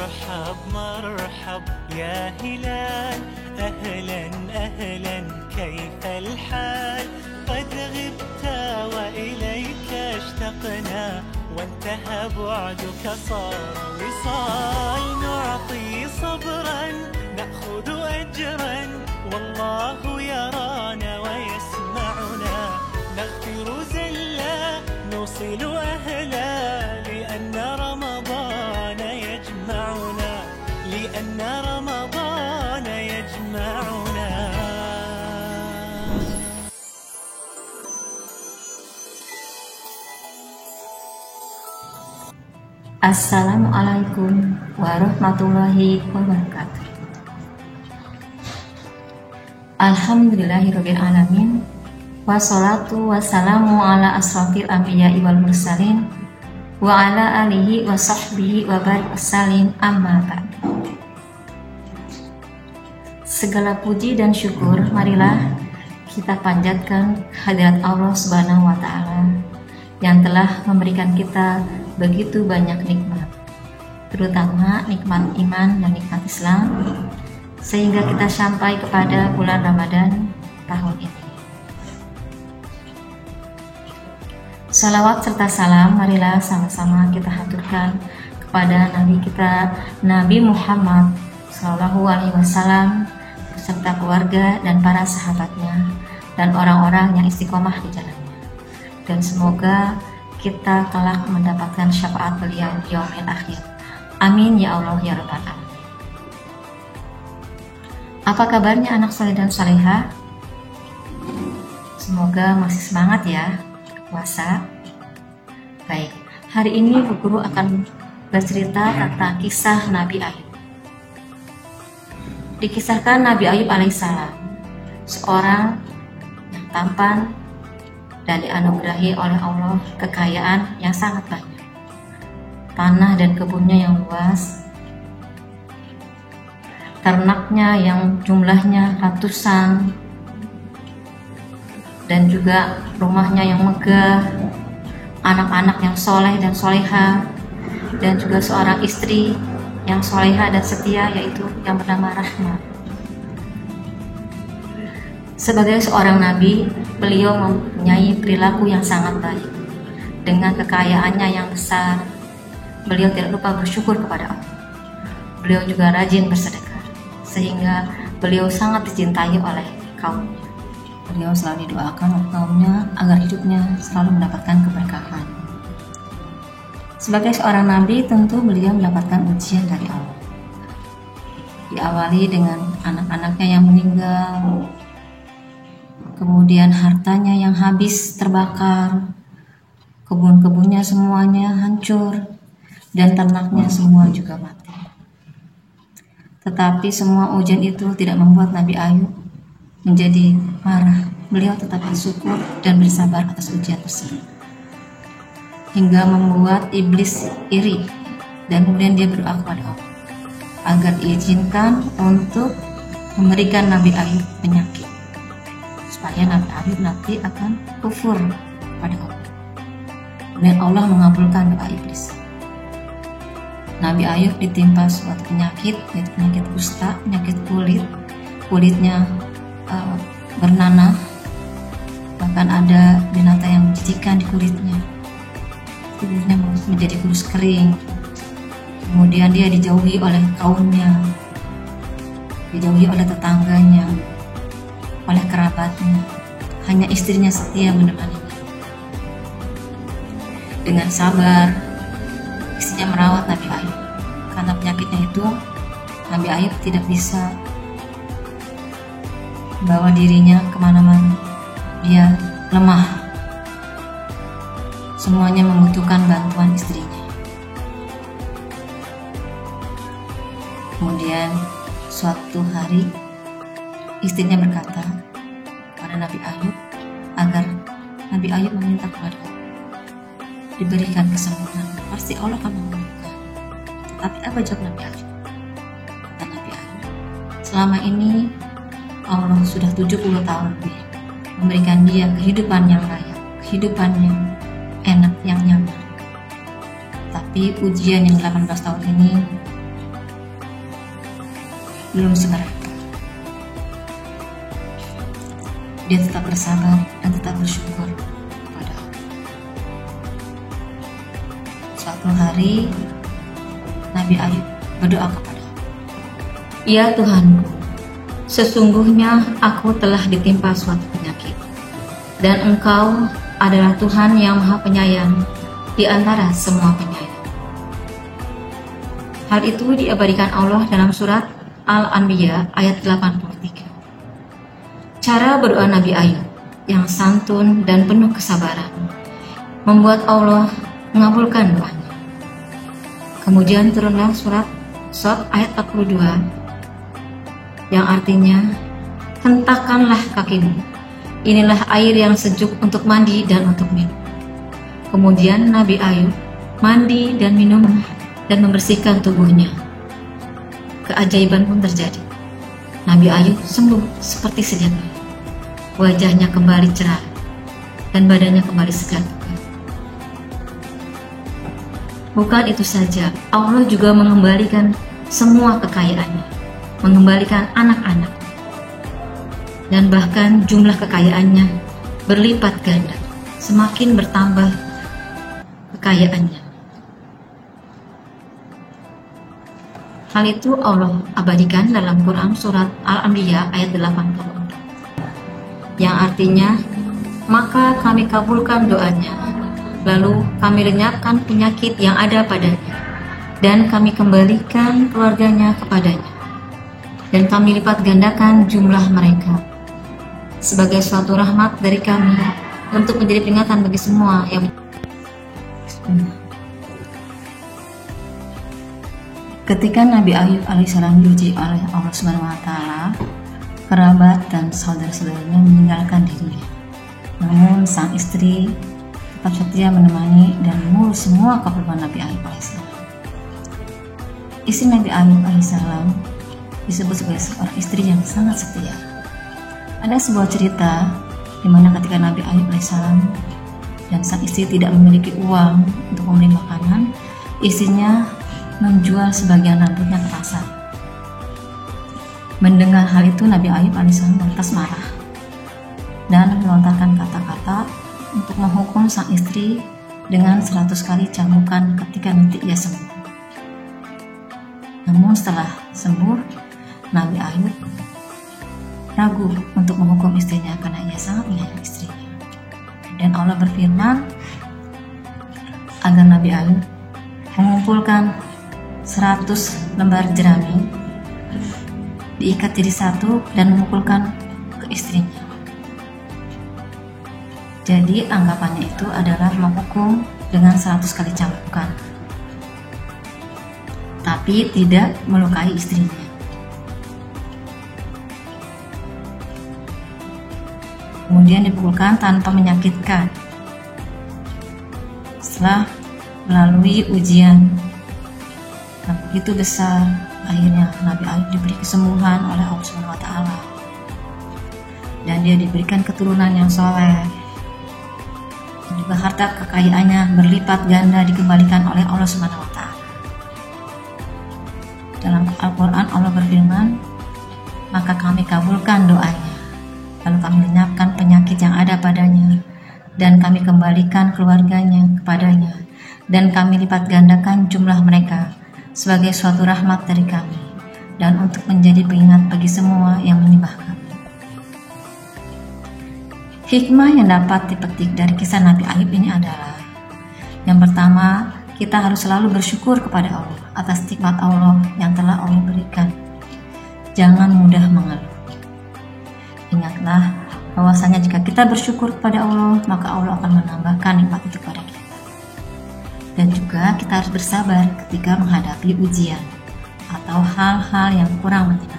مرحب مرحب يا هلال، أهلا أهلا كيف الحال؟ قد غبت وإليك اشتقنا، وانتهى بعدك صار وصال. نعطي صبرا نأخذ أجرا، والله يرانا ويسمعنا. نغفر زلا نوصل أهلا، لأن رمضان يجمعنا، لأن رمضان يجمعنا. Assalamualaikum warahmatullahi wabarakatuh. Alhamdulillahirabbil alamin, wassalatu wassalamu ala asrofil anbiya'i wal mursalin, wa ala alihi wa sahbihi wa barik wassalim, amma ba'd. Segala puji dan syukur marilah kita panjatkan hadirat Allah Subhanahu wa ta'ala yang telah memberikan kita begitu banyak nikmat, terutama nikmat iman dan nikmat Islam, sehingga kita sampai kepada bulan Ramadan tahun ini. Salawat serta salam marilah sama-sama kita haturkan kepada Nabi kita, Nabi Muhammad SAW, beserta keluarga dan para sahabatnya dan orang-orang yang istiqomah di jalannya. Dan semoga kita kelak mendapatkan syafaat beliau di yaumil akhir. Amin ya Allah ya Rabbal alamin. Apa kabarnya anak soleh dan soleha? Semoga masih semangat ya puasa. Baik, hari ini Bu Guru akan bercerita tentang kisah Nabi Ayub. Dikisahkan Nabi Ayub alaihissalam, seorang yang tampan dan dianugerahi oleh Allah kekayaan yang sangat banyak, tanah dan kebunnya yang luas, ternaknya yang jumlahnya ratusan, dan juga rumahnya yang megah, anak-anak yang soleh dan soleha, dan juga seorang istri yang soleha dan setia, yaitu yang bernama Rahma. Sebagai seorang nabi, beliau mempunyai perilaku yang sangat baik. Dengan kekayaannya yang besar, beliau tidak lupa bersyukur kepada Allah. Beliau juga rajin bersedekah, sehingga beliau sangat dicintai oleh kaumnya. Beliau selalu didoakan oleh kaumnya agar hidupnya selalu mendapatkan keberkahan. Sebagai seorang nabi, tentu beliau mendapatkan ujian dari Allah. Diawali dengan anak-anaknya yang meninggal, kemudian hartanya yang habis terbakar, kebun-kebunnya semuanya hancur, dan ternaknya semua juga mati. Tetapi semua ujian itu tidak membuat Nabi Ayub menjadi marah. Beliau tetap bersyukur dan bersabar atas ujian tersebut, hingga membuat iblis iri, dan kemudian dia berdoa kepada Allah agar diizinkan untuk memberikan Nabi Ayub penyakit, supaya Nabi Ayub nanti akan kufur pada Allah. Dan Allah mengabulkan doa iblis. Nabi Ayub ditimpa suatu penyakit, yaitu penyakit kusta, penyakit kulitnya bernanah, bahkan ada binatang yang menjijikan di kulitnya. Kulitnya menjadi kurus kering. Kemudian dia dijauhi oleh kaumnya, dijauhi oleh tetangganya, oleh kerabatnya. Hanya istrinya setia menemaninya. Dengan sabar, istrinya merawat Nabi Ayub. Karena penyakitnya itu, Nabi Ayub tidak bisa membawa dirinya kemana-mana. Dia lemah. Semuanya membutuhkan bantuan istrinya. Kemudian suatu hari istrinya berkata kepada Nabi Ayub agar Nabi Ayub meminta kepada Allah diberikan kesembuhan. Pasti Allah akan memberikan. Tapi apa jawab Nabi Ayub? Kata Nabi Ayub, selama ini Allah sudah 70 tahun lebih memberikan dia kehidupan yang layak, kehidupan yang enak, yang nyaman. Tapi ujian yang 18 tahun ini belum seberapa. Dia tetap bersabar dan tetap bersyukur kepada Allah. Suatu hari Nabi Ayub berdoa kepada Allah, "Ya Tuhanku, sesungguhnya aku telah ditimpa suatu penyakit, dan Engkau adalah Tuhan yang Maha Penyayang di antara semua penyayang." Hal itu diabadikan Allah dalam surat Al-Anbiya ayat 83. Cara berdoa Nabi Ayub yang santun dan penuh kesabaran membuat Allah mengabulkan doanya. Kemudian turunlah surat Shad ayat 42 yang artinya, "Hentakkanlah kakimu, inilah air yang sejuk untuk mandi dan untuk minum." Kemudian Nabi Ayub mandi dan minum dan membersihkan tubuhnya. Keajaiban pun terjadi. Nabi Ayub sembuh seperti sedia kala. Wajahnya kembali cerah dan badannya kembali segar. Bukan itu saja, Allah juga mengembalikan semua kekayaannya, mengembalikan anak-anak, dan bahkan jumlah kekayaannya berlipat ganda, semakin bertambah kekayaannya. Hal itu Allah abadikan dalam Quran surat Al-Anbiya ayat 84, yang artinya, "Maka kami kabulkan doanya, lalu kami lenyapkan penyakit yang ada padanya, dan kami kembalikan keluarganya kepadanya, dan kami lipat gandakan jumlah mereka sebagai suatu rahmat dari kami untuk menjadi peringatan bagi semua yang." Ketika Nabi Ayub alaihissalam diuji oleh Allah Subhanahu wa Ta'ala, kerabat dan saudara-saudaranya meninggalkan dirinya. Namun sang istri tetap setia menemani dan mengurus semua keperluan Nabi Ayub alaihissalam. Istri Nabi Ayub alaihissalam disebut sebagai seorang istri yang sangat setia. Ada sebuah cerita di mana ketika Nabi Ayub alaihissalam dan sang istri tidak memiliki uang untuk membeli makanan, istrinya menjual sebagian rambutnya ke pasar. Mendengar hal itu, Nabi Ayub alaihissalam lantas marah dan melontarkan kata-kata untuk menghukum sang istri dengan 100 kali cambukan ketika nanti ia sembuh. Namun setelah sembuh, Nabi Ayub ragu untuk menghukum istrinya karena ia sangat menyayangi istrinya. Dan Allah berfirman agar Nabi Ayub mengumpulkan 100 lembar jerami, diikat jadi satu dan memukulkan ke istrinya. Jadi anggapannya itu adalah menghukum dengan 100 kali cambukan, tapi tidak melukai istrinya. Kemudian dipukulkan tanpa menyakitkan. Setelah melalui ujian yang begitu besar, akhirnya Nabi Ayub diberi kesembuhan oleh Allah Subhanahu wa Ta'ala, dan dia diberikan keturunan yang soleh. Juga harta kekayaannya berlipat ganda dikembalikan oleh Allah Subhanahu wa Ta'ala. Dalam Al-Quran Allah berfirman, "Maka kami kabulkan doanya, lalu kami lenyapkan penyakit yang ada padanya, dan kami kembalikan keluarganya kepadanya, dan kami lipat gandakan jumlah mereka sebagai suatu rahmat dari kami, dan untuk menjadi pengingat bagi semua yang menyembah kami." Hikmah yang dapat dipetik dari kisah Nabi Ayub ini adalah, yang pertama, kita harus selalu bersyukur kepada Allah atas nikmat Allah yang telah Allah berikan. Jangan mudah mengeluh. Ingatlah bahwasanya jika kita bersyukur kepada Allah, maka Allah akan menambahkan nikmat itu kepada kita. Dan juga kita harus bersabar ketika menghadapi ujian atau hal-hal yang kurang menyenangkan.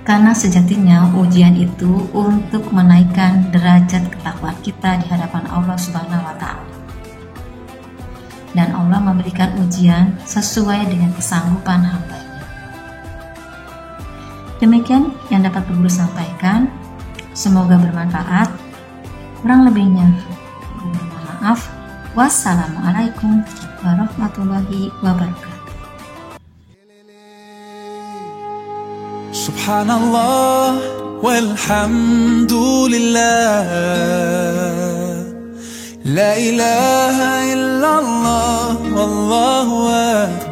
Karena sejatinya ujian itu untuk menaikkan derajat ketakwaan kita di hadapan Allah Subhanahu wa Ta'ala. Dan Allah memberikan ujian sesuai dengan kesanggupan hamba-Nya. Demikian yang dapat Guru sampaikan. Semoga bermanfaat. Kurang lebihnya, mohon maaf. Wassalamualaikum warahmatullahi wabarakatuh. Subhanallah walhamdulillah, la ilaha illallah wallahu akbar.